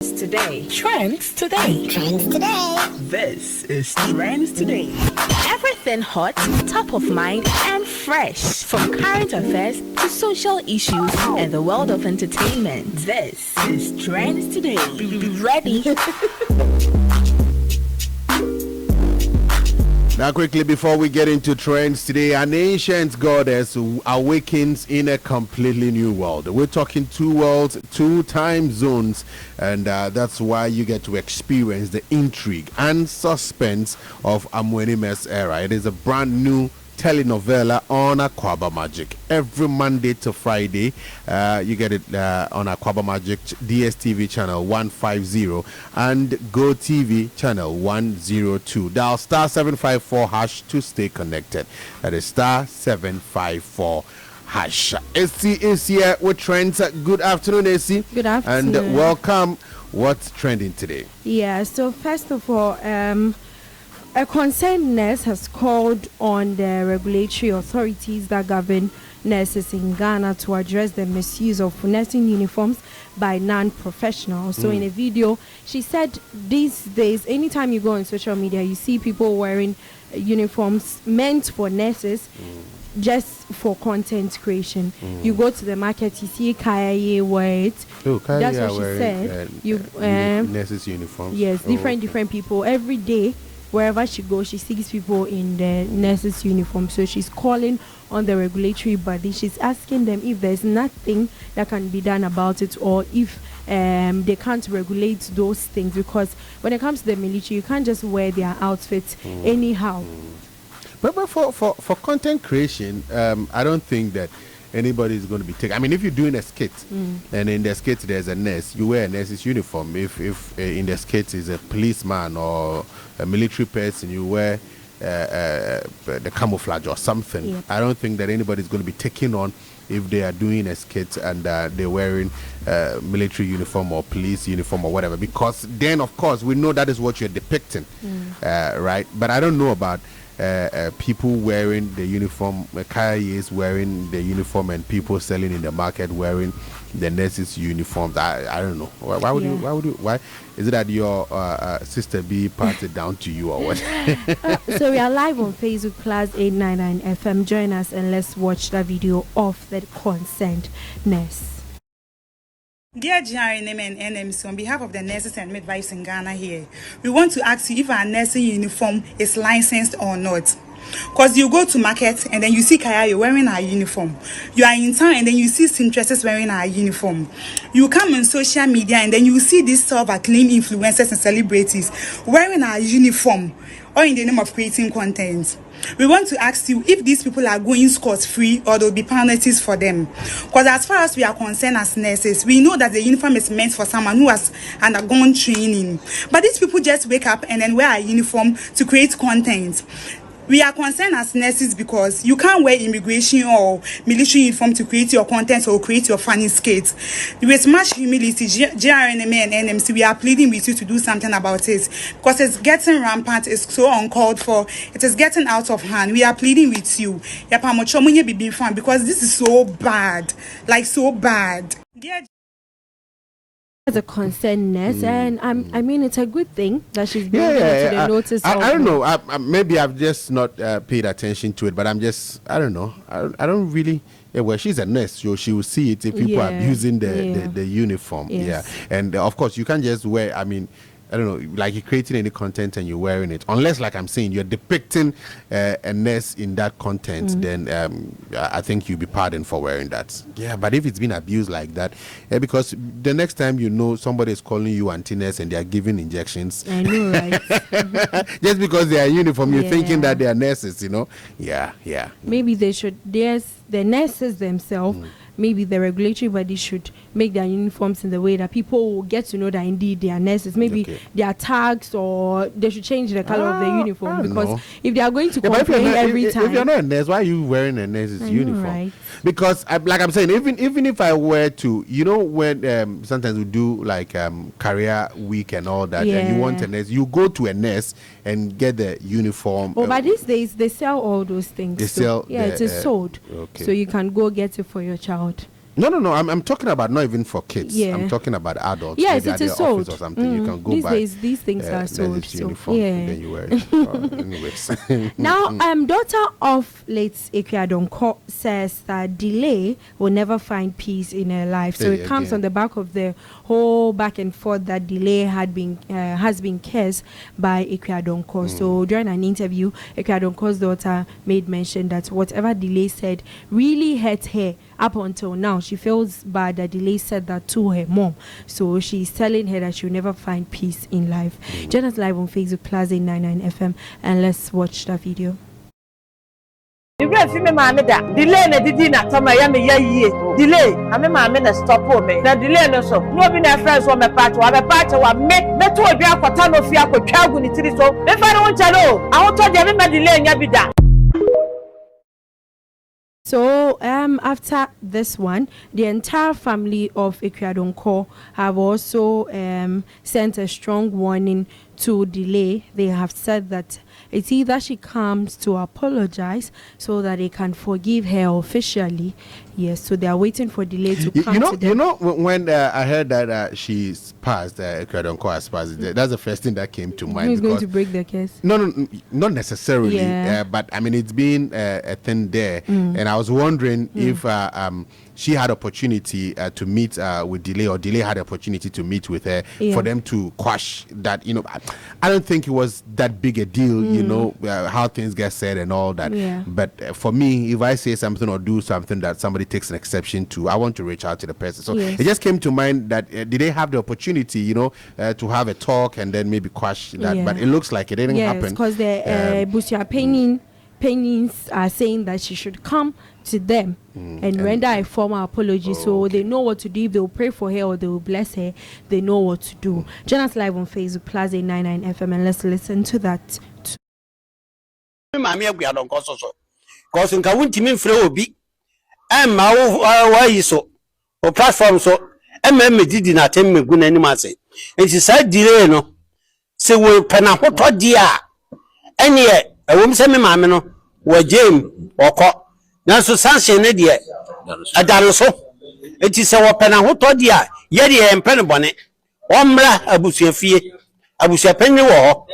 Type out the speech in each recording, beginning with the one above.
Today. Trends today. Trends today. This is Trends Today. Everything hot, top of mind, and fresh. From current affairs to social issues and the world of entertainment. This is Trends Today. Be ready. Now, quickly, before we get into trends today, an ancient goddess awakens in a completely new world. We're talking two worlds, two time zones, and that's why you get to experience the intrigue and suspense of Amwenime's era. It is a brand new telenovela on Aqua Magic. Every Monday to Friday, you get it on Aqua Magic DSTV channel 150 and GoTV channel 102. Dial star 754 hash to stay connected. That is star 754 hash. Esi is here with trends. Good afternoon, Esi. Good afternoon. And welcome. What's trending today? Yeah, so first of all, a concerned nurse has called on the regulatory authorities that govern nurses in Ghana to address the misuse of nursing uniforms by non-professionals. So in a video, she said these days, anytime you go on social media, you see people wearing uniforms meant for nurses just for content creation. You go to the market, you see Kaya wear it. Oh, Kaya That's what she said. Nurses uniforms. Yes, different people every day. Wherever she goes, she sees people in the nurses' uniform. So she's calling on the regulatory body. She's asking them if there's nothing that can be done about it, or if they can't regulate those things. Because when it comes to the military, you can't just wear their outfits anyhow. But for content creation, I don't think that anybody is going to be taken. I mean, if you're doing a skit and in the skit there's a nurse, you wear a nurse's uniform. If in the skit is a policeman or a military person, you wear the camouflage or something. Yeah. I don't think that anybody's going to be taken on if they are doing a skit and they're wearing military uniform or police uniform or whatever, because then of course we know that is what you're depicting, right? But I don't know about people wearing the uniform. Kaya is wearing the uniform and people selling in the market wearing the nurses' uniforms. I don't know. Why would you? Why is it that your sister B passed it down to you or what? So we are live on Facebook, PLUZZ 899 FM. Join us and let's watch the video of the concerned nurse. Dear GRNM and NMC, on behalf of the nurses and midwives in Ghana here, we want to ask you if our nursing uniform is licensed or not. Because you go to market and then you see Kaya wearing our uniform. You are in town and then you see seamstresses wearing our uniform. You come on social media and then you see these self-acclaimed influencers and celebrities wearing our uniform, or in the name of creating content. We want to ask you if these people are going scot-free or there will be penalties for them. Because as far as we are concerned as nurses, we know that the uniform is meant for someone who has undergone training. But these people just wake up and then wear a uniform to create content. We are concerned as nurses because you can't wear immigration or military uniform to create your content or create your funny skits. With much humility, GRNM and NMC, we are pleading with you to do something about it because it's getting rampant, it's so uncalled for, it is getting out of hand. We are pleading with you because this is so bad, like so bad. As a concerned nurse, and I mean, it's a good thing that she's bringing to the notice. I don't know. Maybe I've just not paid attention to it, but I don't know. I don't really. Yeah, well, she's a nurse, so she will see it if people are abusing the uniform. Yes. Yeah, and of course, you can't just wear. I mean, I don't know, like you're creating any content and you're wearing it, unless, like I'm saying, you're depicting a nurse in that content, then I think you'll be pardoned for wearing that. Yeah, but if it's been abused like that, because the next time you know somebody is calling you anti-nurse and they are giving injections, I know, right? just because they are uniform, you're thinking that they are nurses, you know? Yeah. Maybe they should, the nurses themselves, maybe the regulatory body should make their uniforms in the way that people will get to know that indeed they are nurses. Maybe they are tags, or they should change the color of the uniform, because if they are going to complain every time. If you're not a nurse, why are you wearing a nurse's uniform? Right. Because like I'm saying, even if I were to, you know, when sometimes we do like career week and all that, and you want a nurse, you go to a nurse and get the uniform. Oh, but these days they sell all those things. They sell. It is sold. Okay. So you can go get it for your child. No. I'm talking about not even for kids. Yeah. I'm talking about adults. Yes, maybe it is at the office sold. or something. You can go These buy. days, these things are sold. So, uniform, yeah. and then you wear it. Anyways. Now, daughter of late Akua Donkor says that delay will never find peace in her life. So it comes on the back of the whole back and forth that delay has been cursed by Akua Donkor. So during an interview, Akua Donkor's daughter made mention that whatever delay said really hurt her. Up until now, she feels bad that delay said that to her mom. So she's telling her that she'll never find peace in life. Join us live on Facebook, PLUZZ 99 FM, and let's watch that video. Delay na didi na tama ya me ye delay ame ma me na stop me na delay no so no be na friends wo me patch wa me to obi akota no fi akotwa agu ni tiri so me fa no nchalo ahoto de me ma delay nya bi da. So after this one, the entire family of Akua Donkor have also sent a strong warning to delay. They have said that it's either she comes to apologize so that they can forgive her officially. Yes, so they are waiting for delay to come to them. You know, when I heard that she's passed, Akua Donkor has passed, that's the first thing that came to mind. Who's going to break the case? No, not necessarily. Yeah. But I mean, it's been a thing there, and I was wondering if she had opportunity to meet with delay, or delay had opportunity to meet with her for them to quash that. You know, I don't think it was that big a deal. You know, how things get said and all that. Yeah. But for me, if I say something or do something that somebody takes an exception to, I want to reach out to the person. So it just came to mind that did they have the opportunity, you know, to have a talk and then maybe quash that? Yeah. But it looks like it didn't happen. Yes, because the Busia Pennies are saying that she should come to them and render a formal apology, so they know what to do. If they will pray for her or they will bless her, they know what to do. Join us live on Facebook, PLUZZ 99 FM, and let's listen to that. Because in Kawunti Free Obi, and my so or platform so, and did not tell me good any mass. And she said, delay no, say we penahoto dear. And yet, a woman send me mamma, were James or Cock. Now, so sanction, idiot, a danoso. It is our penahoto dear, yet and penabonnet. Omra, a busia fee, a busia penny war.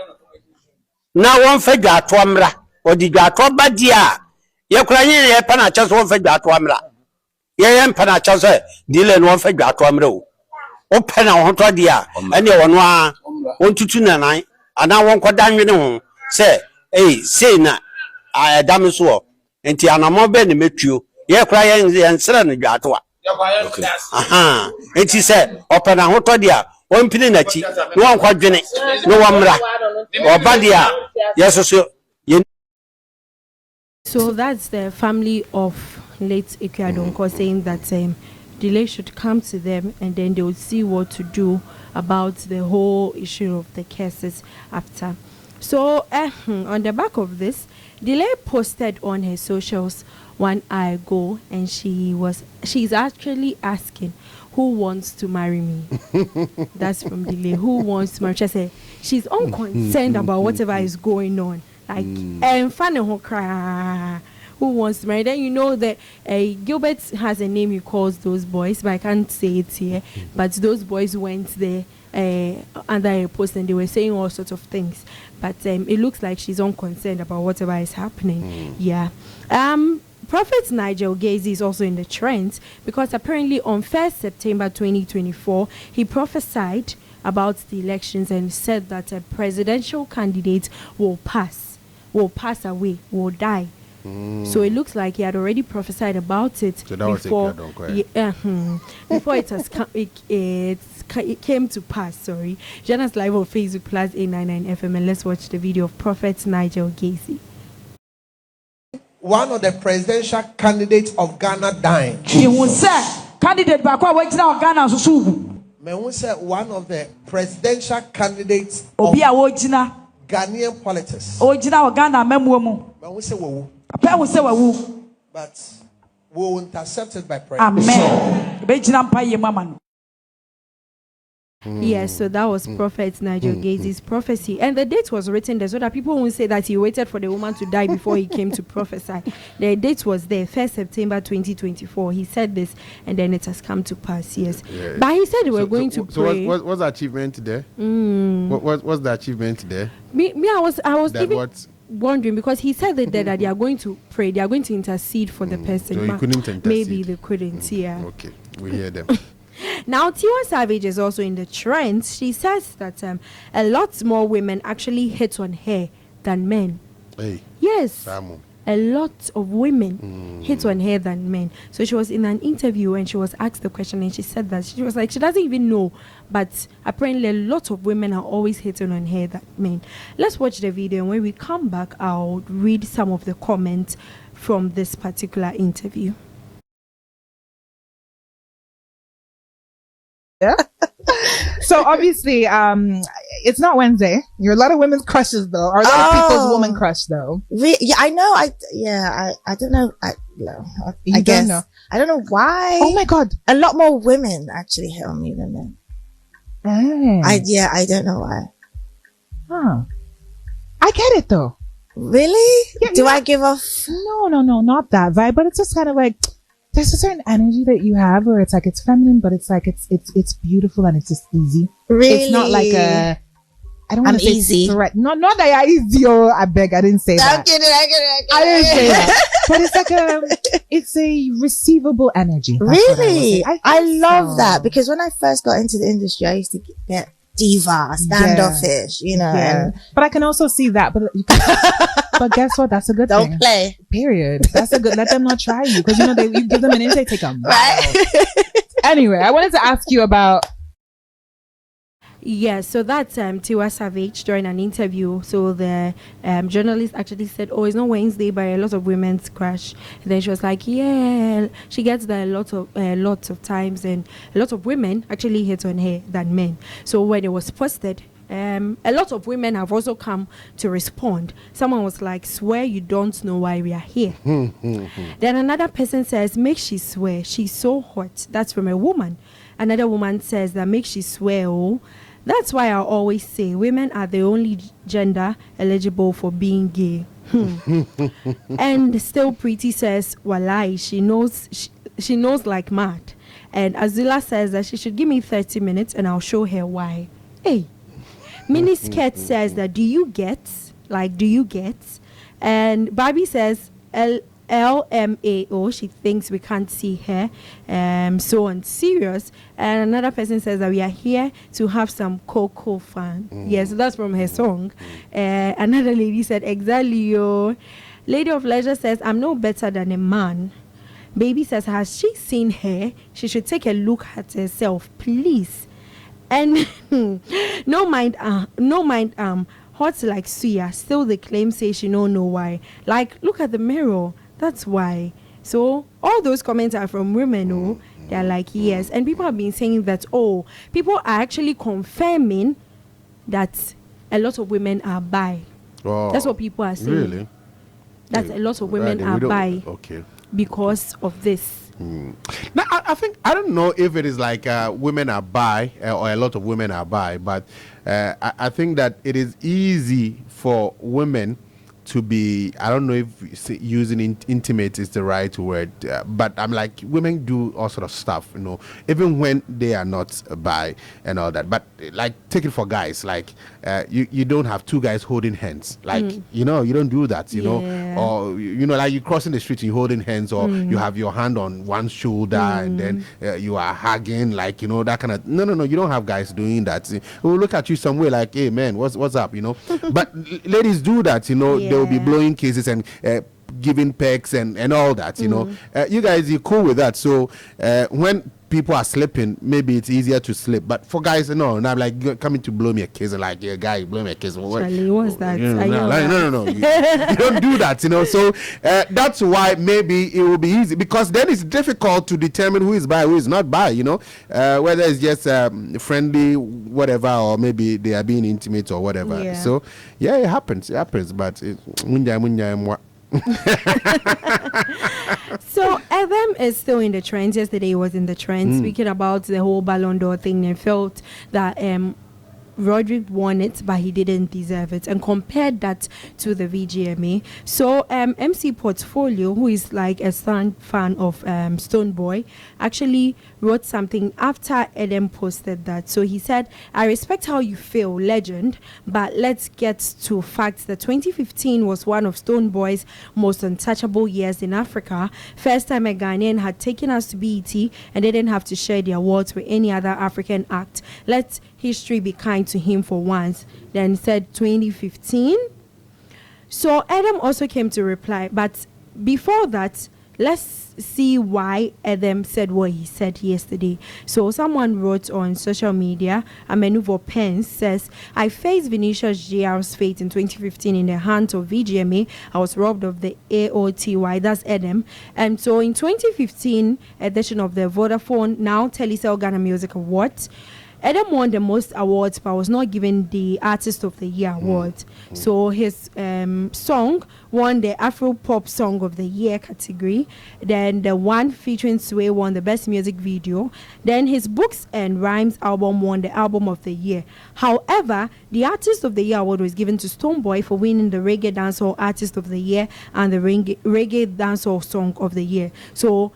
Now one fed at Wamra, or did you bad dear? You're crying a panachas one fed at Wamra. Ye am panachas, deal and one fed at Wamro. O penahoto dear, and you want to 2 and I won't quite down, you know. Say, say na, I damn so. And Tiana Moben met you. You're crying and selling the Gatua. Aha. And she said, open a hotel dear, one pininachi, no one quite drink, no one or badia. Yes, so. So that's the family of late Akua Donkor saying that delay should come to them and then they will see what to do about the whole issue of the cases after. So on the back of this, Delay posted on her socials 1 hour ago, and she's actually asking who wants to marry me. That's from Delay. Who wants to marry? She said she's unconcerned about whatever is going on. Like funny who cry. Who wants to marry? Then you know that Gilbert has a name he calls those boys, but I can't say it here. But those boys went there under a post and they were saying all sorts of things. But it looks like she's unconcerned about whatever is happening. Yeah. Prophet Nigel Gacy is also in the trends because apparently on 1st September 2024, he prophesied about the elections and said that a presidential candidate will pass away, will die. So it looks like he had already prophesied about it before it came to pass. Sorry. Join us live on Facebook, PLUZZ 899 FM, and let's watch the video of Prophet Nigel Gacy. One of the presidential candidates of Ghana dying. Candidate Ghana said one of the presidential candidates of Ghanaian politics. But we will intercept it by prayer. Amen. Yes, so that was Prophet Nigel Gaze's prophecy. And the date was written there so that people won't say that he waited for the woman to die before he came to prophesy. The date was there, 1st September 2024. He said this, and then it has come to pass, yes. Yeah. But he said they were going to pray. So what's the achievement there? What's the achievement there? I was even wondering, because he said that they are going to pray, they are going to intercede for the person. So he couldn't intercede. Maybe they couldn't, yeah. Okay, we hear them. Now, Tiwa Savage is also in the trend. She says that a lot more women actually hit on her than men. Hey. Yes. Samu. A lot of women hit on her than men. So she was in an interview and she was asked the question, and she said that she was like, she doesn't even know, but apparently a lot of women are always hitting on her than men. Let's watch the video, and when we come back, I'll read some of the comments from this particular interview. So obviously, it's not Wednesday. You're a lot of women's crushes though, or a lot of people's woman crush though. Yeah, I know. I don't know. I guess. Don't know. I don't know why. Oh my God. A lot more women actually hit on me than men. I don't know why. Huh. I get it though. Really? Yeah, Do I give off? No, not that vibe, but it's just kind of like, there's a certain energy that you have where it's like it's feminine, but it's like it's beautiful and it's just easy. Really? It's not like I don't want to say easy. threat. Not that you're easy. Oh, I beg, I didn't say that. I'm kidding. I didn't say that. But it's like it's a receivable energy. That's really? I love that, because when I first got into the industry, I used to get diva, standoffish, you know. Yeah. But I can also see that. But guess what? That's a good thing. Don't play. Period. That's a good. Let them not try you, because you know you give them an inch, they take them. Right. Anyway, I wanted to ask you about. Yes, so that's Tiwa Savage during an interview. So the journalist actually said, "Oh, it's not Wednesday, but a lot of women's crush." And then she was like, "Yeah, she gets that lots of times, and a lot of women actually hit on her than men." So when it was posted, a lot of women have also come to respond. Someone was like, "Swear you don't know why we are here." Then another person says, "Make she swear, she's so hot." That's from a woman. Another woman says that make she swear, oh. That's why I always say women are the only gender eligible for being gay. And still Pretty says, "Walai, she knows like mad." And Azula says that she should give me 30 minutes and I'll show her why. Hey. Miniskirt says that do you get? And Barbie says LMAO, she thinks we can't see her, so on serious. And another person says that we are here to have some Coco fun. Yes, that's from her song. Another lady said exactly, yo. Lady of Leisure says I'm no better than a man. Baby says, has she seen her? She should take a look at herself, please. And no mind hot like suya, still the claim say she don't know why. Like, look at the mirror. That's why. So all those comments are from women who they're like, yes. And people have been saying that, oh, people are actually confirming that a lot of women are bi. Oh, that's what people are saying. Really? That a lot of women are bi. Okay. Because of this. Now, I don't know if it is like women are bi or a lot of women are bi, but I think that it is easy for women to be, I don't know if using intimate is the right word, but I'm like, women do all sort of stuff, you know, even when they are not bi and all that. But like, take it for guys, like you don't have two guys holding hands, like, you know, you don't do that, you know, or, you know, like you crossing the street and you holding hands, or you have your hand on one shoulder and then you are hugging, like, you know, that kind of, no, you don't have guys doing that. We'll look at you somewhere like, hey man, what's up, you know. But ladies do that, you know. They will be blowing kisses and giving pecks and all that, you know. You guys, you're cool with that. So when people are sleeping, maybe it's easier to sleep. But for guys, no. And I'm like, coming to blow me a kiss, and like, yeah, guy, blow me a kiss. Charlie, what's that? You know, no. You don't do that, you know. So that's why maybe it will be easy, because then it's difficult to determine who is bi, who is not bi, you know. Whether it's just friendly, whatever, or maybe they are being intimate or whatever. So yeah, it happens. But So Edem is still in the trends. Yesterday he was in the trends speaking about the whole Ballon d'Or thing and felt that Roderick won it, but he didn't deserve it, and compared that to the VGMA. So MC Portfolio, who is like a fan of Stonebwoy, actually wrote something after Edem posted that. So he said, I respect how you feel, legend, but let's get to facts. The 2015 was one of Stonebwoy's most untouchable years in Africa. First time a Ghanaian had taken us to BET and didn't have to share the awards with any other African act. Let history be kind to him for once. Then he said 2015. So Edem also came to reply, but before that, let's see why Edem said what he said yesterday. So someone wrote on social media, Amenuvo Pence says, I faced Vinicius JR's fate in 2015 in the hands of VGMA. I was robbed of the AOTY, that's Edem. And so in 2015 edition of the Vodafone, now Telecel Ghana Music Awards, Edem won the most awards, but was not given the Artist of the Year award. So his song won the Afro Pop Song of the Year category. Then the one featuring Sway won the Best Music Video. Then his Books and Rhymes album won the Album of the Year. However, the Artist of the Year award was given to Stonebwoy for winning the Reggae Dancehall Artist of the Year and the Reggae Dancehall Song of the Year. So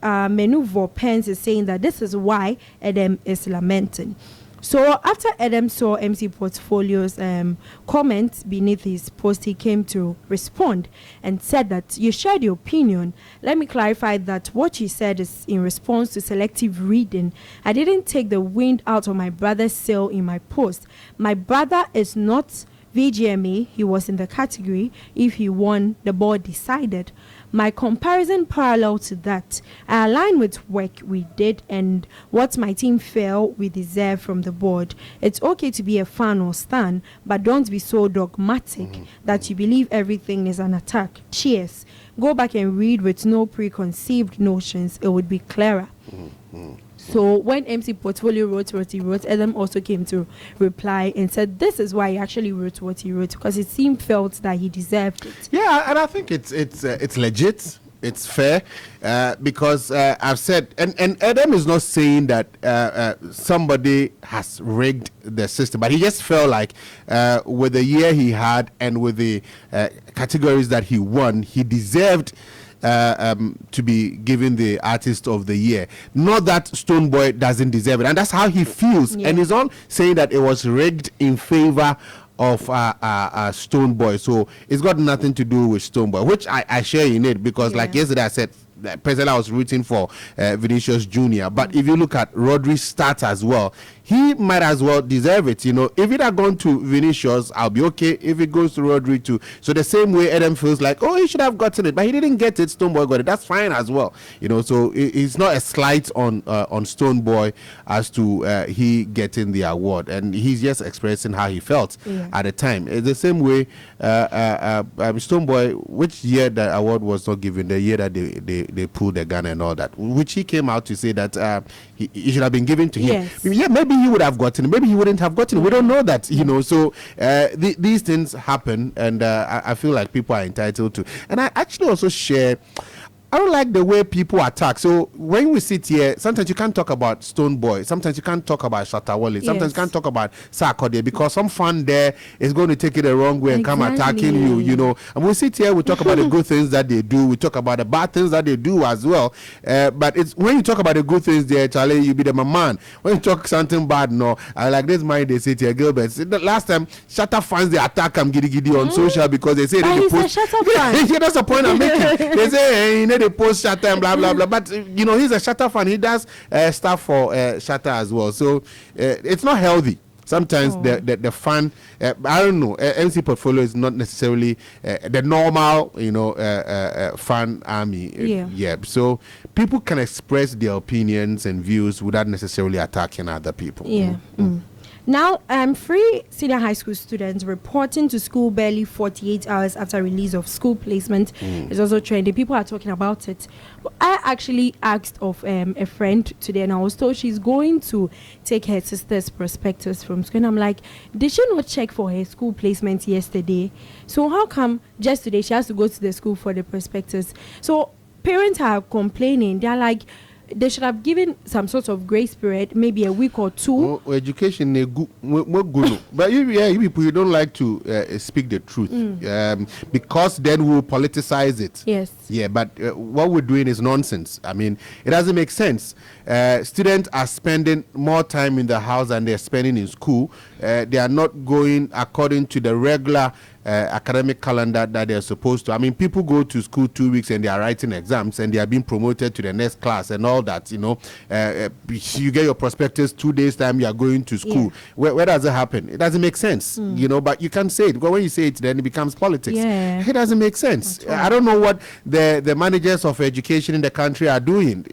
Menuvo Pence is saying that this is why Edem is lamenting. So after Edem saw MC Portfolio's comments beneath his post, he came to respond and said that you shared your opinion. Let me clarify that what you said is in response to selective reading. I didn't take the wind out of my brother's sail in my post. My brother is not VGMA. He was in the category. If he won, the board decided. My comparison parallel to that, I align with work we did and what my team felt we deserve from the board. It's okay to be a fan or stan, but don't be so dogmatic that you believe everything is an attack. Cheers. Go back and read with no preconceived notions. It would be clearer. So when MC Portfolio wrote what he wrote, Edem also came to reply and said this is why he actually wrote what he wrote, because it seemed felt that he deserved it. Yeah, and I think it's legit. It's fair because I've said, and Edem is not saying that somebody has rigged the system, but he just felt like with the year he had and with the categories that he won, he deserved to be given the Artist of the Year. Not that Stonebwoy doesn't deserve it, and that's how he feels. Yeah. And he's on saying that it was rigged in favor of Stonebwoy. So it's got nothing to do with Stonebwoy, which I share in it because, like yesterday I said, personally I was rooting for Vinicius Jr. But if you look at Rodri's stats as well, he might as well deserve it. You know, if it had gone to Vinicius, I'll be okay. If it goes to Rodri too. So the same way Edem feels like, oh, he should have gotten it, but he didn't get it. Stonebwoy got it. That's fine as well. You know, so it's not a slight on Stonebwoy as to he getting the award, and he's just expressing how he felt at the time. It's the same way Stonebwoy, which year the award was not given, the year that they pulled the gun and all that, which he came out to say that he should have been given to him. Yeah, maybe he would have gotten it, maybe he wouldn't have gotten it. We don't know that, you know. So these things happen, and I feel like people are entitled to. And I actually also share, I don't like the way people attack. So when we sit here, sometimes you can't talk about Stonebwoy. Sometimes you can't talk about Shatta Wale. Sometimes you can't talk about Sarkodie because some fan there is going to take it the wrong way and come attacking you, you know. And we sit here, we talk about the good things that they do. We talk about the bad things that they do as well. But it's when you talk about the good things there, Charlie, you be the man. When you talk something bad, no. I like this mind they sit here, Gilbert. The last time, Shatta fans, they attack him giddy on social because they say they post. Yeah, that's the point I'm making. They say, hey, they post Shatta and blah blah blah, but you know he's a Shatta fan. He does stuff for Shatta as well, so it's not healthy. Sometimes the fan, I don't know. MC Portfolio is not necessarily the normal, you know, fan army. Yeah. So people can express their opinions and views without necessarily attacking other people. Yeah. Now, 3 senior high school students reporting to school barely 48 hours after release of school placement is also trending. People are talking about it. I actually asked of a friend today, and I was told she's going to take her sister's prospectus from school. And I'm like, did she not check for her school placement yesterday? So how come just today she has to go to the school for the prospectus? So parents are complaining. They're like, they should have given some sort of grace period, maybe a week or 2. Education, but you people, you don't like to speak the truth, because then we'll politicize it. Yes. Yeah, but what we're doing is nonsense. I mean, it doesn't make sense. Students are spending more time in the house than they're spending in school. They are not going according to the regular academic calendar that they're supposed to. I mean, people go to school 2 weeks and they are writing exams and they are being promoted to the next class and all that, you know. You get your prospectus 2 days time, you are going to school. Yeah. Where does it happen? It doesn't make sense, you know, but you can't say it, because when you say it, then it becomes politics. Yeah. It doesn't make sense. I don't know what the managers of education in the country are doing.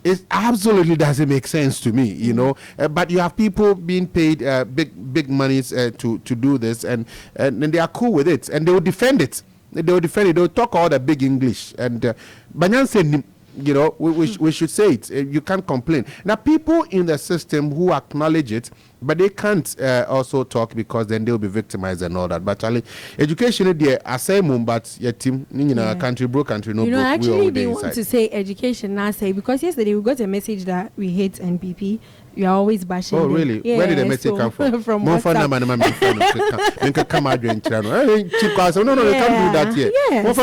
It absolutely doesn't make sense to me, you know. But you have people being paid big monies to do this, and they are cool with it, and they will defend it. They will talk all the big English, and Banyan said, you know, we should say it. You can't complain. Now, people in the system who acknowledge it, but they can't also talk, because then they'll be victimized and all that. But Charlie, education, I say, but your team, country, broke country, no. You know, actually, they want to say education, now say, because yesterday we got a message that we hate NPP. You are always bashing. Oh, really? Yeah, where did the message come from? From WhatsApp. No, they can't do that yet. Yes.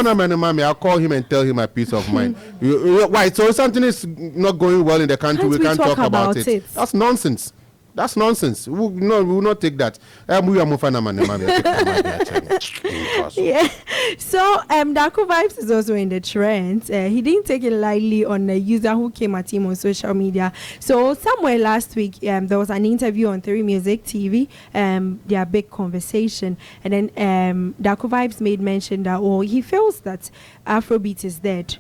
I'll call him and tell him my peace of mind. Why? So something is not going well in the country. We can't talk about it. That's nonsense. That's nonsense. We will not take that. Yeah. So Darko Vibes is also in the trend. He didn't take it lightly on a user who came at him on social media. So somewhere last week, there was an interview on 3 Music TV. Their big conversation, and then Darko Vibes made mention that he feels that Afrobeat is dead,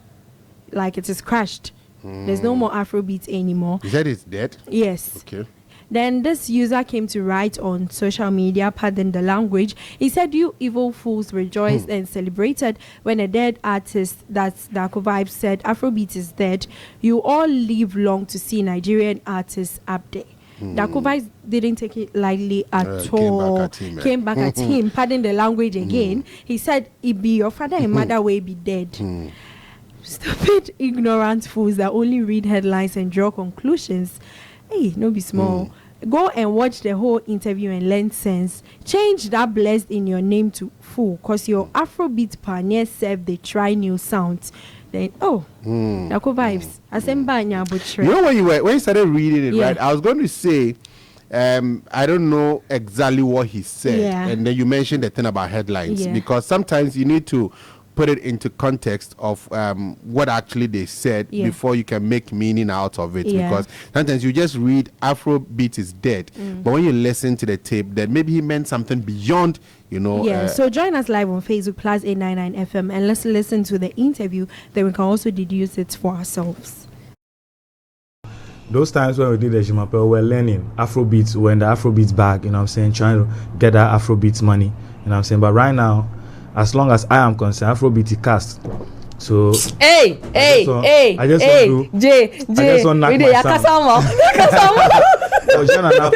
like it is crashed. There's no more Afrobeat anymore. You said it's dead? Yes. Okay. Then this user came to write on social media, pardon the language. He said, "You evil fools rejoiced and celebrated when a dead artist," that's Darko Vibes, said Afrobeat is dead. You all live long to see Nigerian artists up there. Darko Vibes didn't take it lightly at all. Came back at him, pardon the language again. He said, "It be your father and mother will be dead." Stupid, ignorant fools that only read headlines and draw conclusions. Hey, no be small. Go and watch the whole interview and learn sense. Change that blessed in your name to fool, because your Afrobeat pioneer serve they try new sounds. Then Darko Vibes. You know, when you started reading it, right? I was going to say, I don't know exactly what he said, and then you mentioned the thing about headlines, because sometimes you need to put it into context of what actually they said before you can make meaning out of it, because sometimes you just read Afrobeat is dead, but when you listen to the tape, then maybe he meant something beyond, you know. So join us live on Facebook PLUZZ 899 FM, and let's listen to the interview, then we can also deduce it for ourselves. Those times when we did the Jimapel, we're learning Afrobeats, we're in the Afrobeats bag, you know what I'm saying, trying to get that Afrobeats money, you know what I'm saying. But right now, as long as I am concerned, Afrobeat is cast. So I just want to knock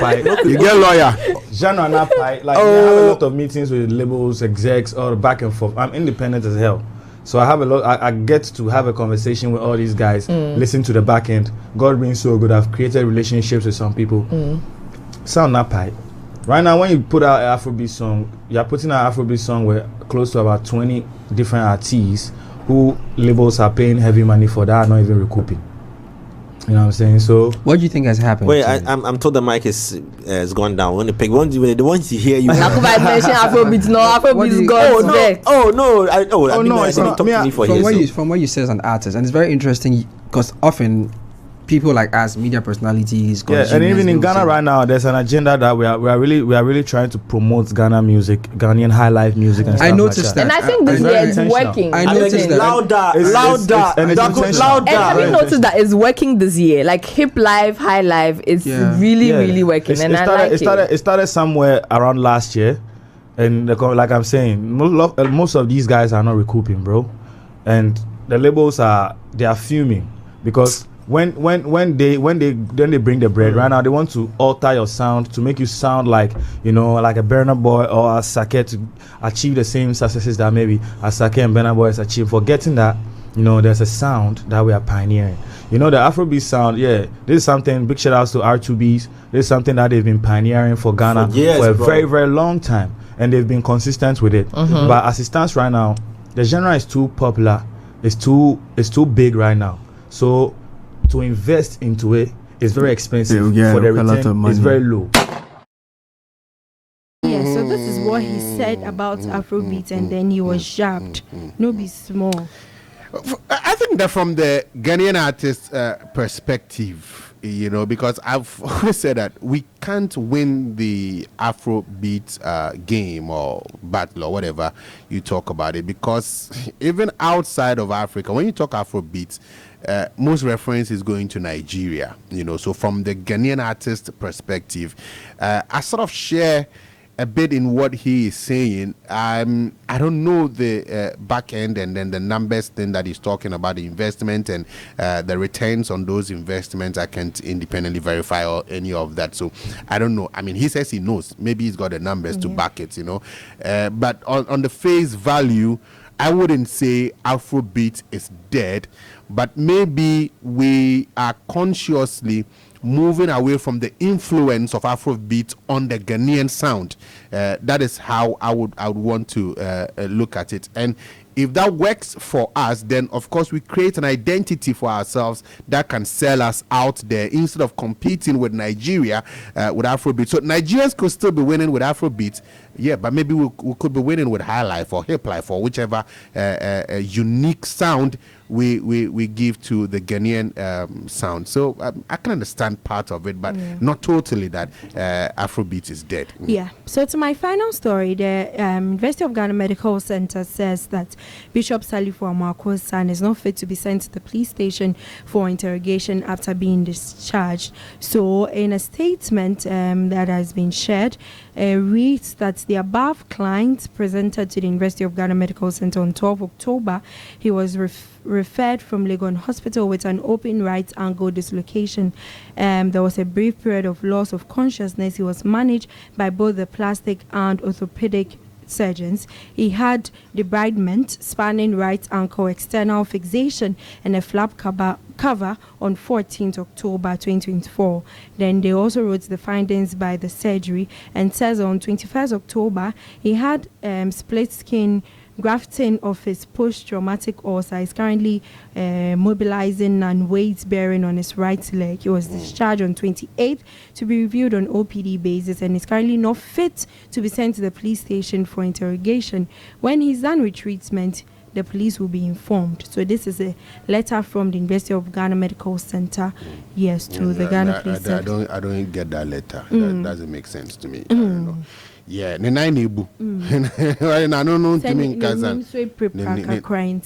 my sound. You get lawyer. Like we have a lot of meetings with labels, execs, or back and forth. I'm independent as hell. So I have a lot. I get to have a conversation with all these guys, listen to the back end. God being so good, I've created relationships with some people. Sound not pie. Right now, when you put out an Afrobeat song, you're putting out an Afrobeat song with close to about 20 different artists who labels are paying heavy money for that, not even recouping. You know what I'm saying? So, what do you think has happened? Wait, I'm told the mic has gone down. When they want to hear you. Afrobeat, no, Afrobeat From what you say as an artist, and it's very interesting because often people like us, media personalities, yeah, and even in Ghana right now, there's an agenda that we are really trying to promote Ghana music, Ghanaian high life music, and stuff. I noticed like that, and I think this year it's working. I noticed that. Louder. Have you noticed that it's working this year? Like hip life, high life, it's really working, It started somewhere around last year, and like I'm saying, most of these guys are not recouping, bro, and the labels are fuming because. When they bring the bread right now, they want to alter your sound to make you sound like, you know, like a Burna Boy or a Sake to achieve the same successes that maybe a Sake and Burna Boy has achieved. Forgetting that, you know, there's a sound that we are pioneering. You know, the Afrobeat sound, this is something, big shout outs to R2Bs. This is something that they've been pioneering for Ghana for a very, very long time. And they've been consistent with it. But as it stands right now, the genre is too popular. It's too big right now. So to invest into it is very expensive. For the return, it's very low. Yeah, so this is what he said about Afrobeat, and then he was jabbed. No be small. I think that from the Ghanaian artist perspective, you know, because I've always said that we can't win the Afrobeat game or battle or whatever you talk about it, because even outside of Africa, when you talk Afrobeat, most reference is going to Nigeria, you know. So from the Ghanaian artist perspective, I sort of share a bit in what he is saying. I don't know the back end and then the numbers thing that he's talking about, the investment and the returns on those investments. I can't independently verify or any of that, so I don't know. I mean, he says he knows. Maybe he's got the numbers to back it, you know. But on the face value, I wouldn't say Afrobeat is dead, but maybe we are consciously moving away from the influence of Afrobeat on the Ghanaian sound. That is how I would want to look at it. And if that works for us, then of course we create an identity for ourselves that can sell us out there instead of competing with Nigeria with Afrobeat. So Nigerians could still be winning with Afrobeat, but maybe we could be winning with high life or hip life or whichever unique sound we give to the Ghanaian sound. So I can understand part of it, but not totally that Afrobeat is dead. Yeah. So to my final story, the University of Ghana Medical Center says that Bishop Salifo Amako's son is not fit to be sent to the police station for interrogation after being discharged. So in a statement that has been shared, reads that the above client presented to the University of Ghana Medical Center on 12 October. He was referred from Legon Hospital with an open right angle dislocation. There was a brief period of loss of consciousness. He was managed by both the plastic and orthopedic surgeons. He had debridement, spanning right ankle, external fixation, and a flap cover on 14th October 2024. Then they also wrote the findings by the surgery and says on 21st October he had split skin grafting of his post-traumatic ulcer. Is currently mobilizing and weight bearing on his right leg. He was discharged on 28th to be reviewed on OPD basis and is currently not fit to be sent to the police station for interrogation. When he's done with treatment, the police will be informed. So this is a letter from the University of Ghana Medical Center, to the Ghana Police. I don't get that letter. That doesn't make sense to me. I don't know. Yeah, nebu. I don't know to me cousin.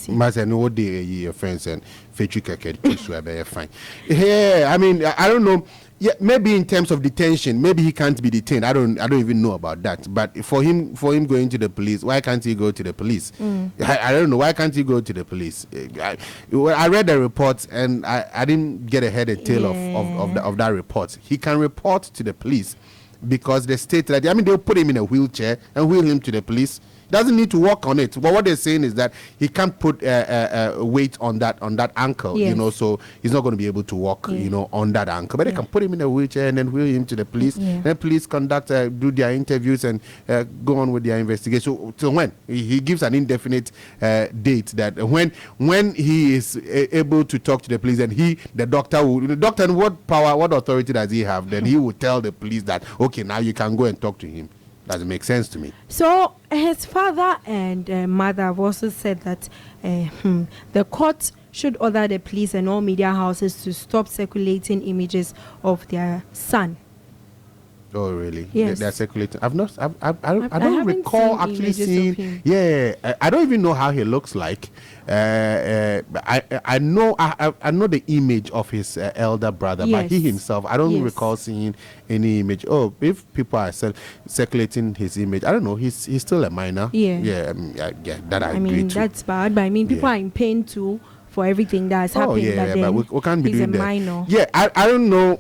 Must know what your friends and fine. Yeah, I mean, I don't know. Yeah, maybe in terms of detention, maybe he can't be detained. I don't even know about that. But for him going to the police, why can't he go to the police? I don't know. Why can't he go to the police? I read the report and I didn't get a head and tail of that report. He can report to the police because they state that, I mean, they'll put him in a wheelchair and wheel him to the police. Doesn't need to walk on it. But what they're saying is that he can't put weight on that ankle, you know, so he's not going to be able to walk, you know, on that ankle. But they can put him in a wheelchair and then wheel him to the police. Then police conduct, do their interviews and go on with their investigation. So when he gives an indefinite date that when he is able to talk to the police, and the doctor, and what power, what authority does he have? Then he will tell the police that, okay, now you can go and talk to him. Doesn't make sense to me. So his father and mother have also said that the court should order the police and all media houses to stop circulating images of their son. Oh really? Yes. They're circulating. I don't haven't recall seen actually images of seeing. him. Yeah, I don't even know how he looks like. I know the image of his elder brother, but he Yes. himself, I don't Yes. recall seeing any image. Oh, if people are circulating his image, I don't know. He's still a minor. Yeah. Yeah. That I I agree mean, to. that's bad, but I mean, people are in pain too for everything that's happened. But we can't be he's doing a that. minor. Yeah, I don't know.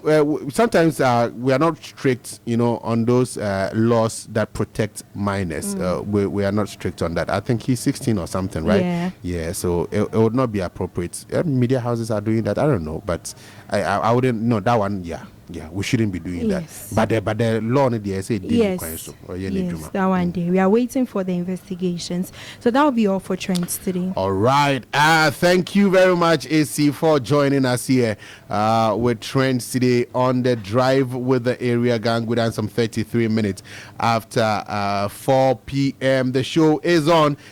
Sometimes we are not strict, on those laws that protect minors. We are not strict on that. I think he's 16 or something, right? Yeah. Yeah. So it would not be appropriate. Media houses are doing that. I don't know, but I wouldn't know that one. Yeah, we shouldn't be doing Yes. that. But the law, they say, Yes, that one day. We are waiting for the investigations. So that will be all for Trends today. All right. Thank you very much, AC, for joining us here with Trends today on the drive with the area gang. We're done some 33 minutes after 4 p.m. The show is on.